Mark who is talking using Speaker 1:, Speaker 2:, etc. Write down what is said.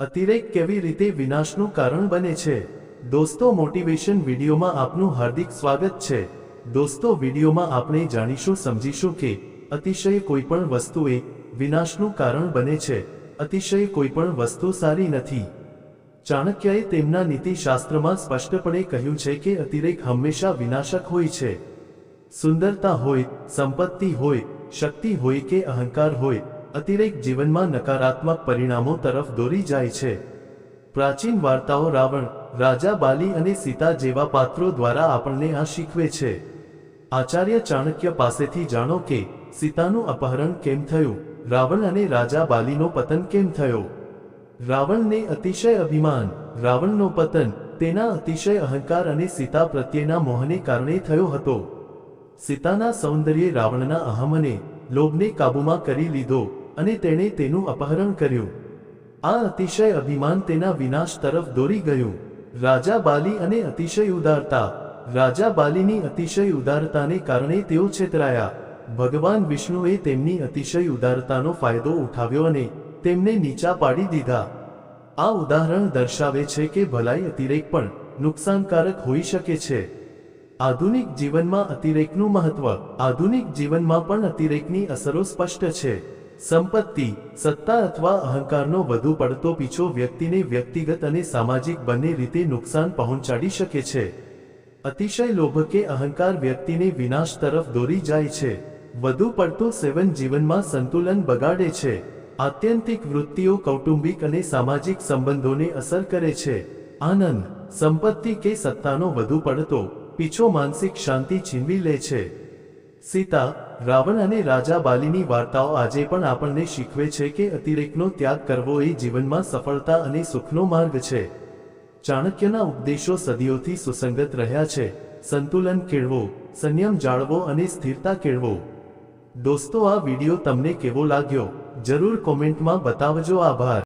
Speaker 1: અતિરેક કેવી રીતે વિનાશનું કારણ બને છે? દોસ્તો, મોટિવેશન વિડીયોમાં આપનું હાર્દિક સ્વાગત છે। દોસ્તો, વિડીયોમાં આપણે જાણીશું સમજીશું કે અતિશય કોઈપણ વસ્તુ એ વિનાશનું કારણ બને છે। અતિશય કોઈપણ વસ્તુ સારી નથી। ચાણક્યએ તેમના નીતિશાસ્ત્રમાં સ્પષ્ટપણે કહ્યું છે કે અતિરેક હંમેશા વિનાશક હોય છે। સુંદરતા હોય, સંપત્તિ હોય, શક્તિ હોય કે અહંકાર હોય, અતિરેક જીવનમાં નકારાત્મક પરિણામો તરફ દોરી જાય છે। પ્રાચીન વાર્તાઓ રાવણ, રાજા બાલી અને સીતા જેવા પાત્રો દ્વારા આપણને આ શીખવે છે। આચાર્ય ચાણક્ય પાસેથી જાણો કે સીતાનું અપહરણ કેમ થયું, રાવણ અને રાજા બાલીનો પતન કેમ થયો। રાવણને અતિશય અભિમાન, રાવણનો પતન તેના અતિશય અહંકાર અને સીતા પ્રત્યેના મોહને કારણે થયો હતો। સીતાના સૌંદર્યે રાવણના અહમ અને લોભને કાબૂમાં કરી લીધો અને તેણે તેનું અપહરણ કર્યું। આ અતિશય અભિમાન તેના વિનાશ તરફ દોરી ગયું। રાજા બાલી અને અતિશય ઉદારતા, રાજા બાલીની અતિશય ઉદારતાને કારણે તેઓ છેતરાયા। ભગવાન વિષ્ણુએ તેમની અતિશય ઉદારતાનો ફાયદો ઉઠાવ્યો અને તેમને નીચા પાડી દીધા। આ ઉદાહરણ દર્શાવે છે કે ભલાઈ અતિરેક પણ નુકસાનકારક હોઈ શકે છે। આધુનિક જીવનમાં અતિરેકનું મહત્વ, આધુનિક જીવનમાં પણ અતિરેકની અસરો સ્પષ્ટ છે। સંપત્તિ, સત્તા અથવા અહંકારનો વધુ પડતો પીછો વ્યક્તિને વ્યક્તિગત અને સામાજિક બંને રીતે નુકસાન પહોંચાડી શકે છે। અતિશય લોભ કે અહંકાર વ્યક્તિને વિનાશ તરફ દોરી જાય છે। વધુ પડતું સેવન જીવનમાં સંતુલન બગાડે છે। આત્યંતિક વૃત્તિઓ કૌટુંબિક અને સામાજિક સંબંધોને અસર કરે છે। આનંદ, સંપત્તિ કે સત્તાનો વધુ પડતો પીછો માનસિક શાંતિ છીનવી લે છે। સીતા, રાવણ અને રાજા બાલીની વાર્તાઓ આજે પણ આપણને શીખવે છે કે અતિરેકનો ત્યાગ કરવો એ જીવનમાં સફળતા અને સુખનો માર્ગ છે। ચાણક્યના ઉપદેશો સદીઓથી સુસંગત રહ્યા છે। સંતુલન કેળવો, સંયમ જાળવો અને સ્થિરતા કેળવો। દોસ્તો, આ વિડીયો તમને કેવો લાગ્યો જરૂર કોમેન્ટમાં બતાવજો। આભાર।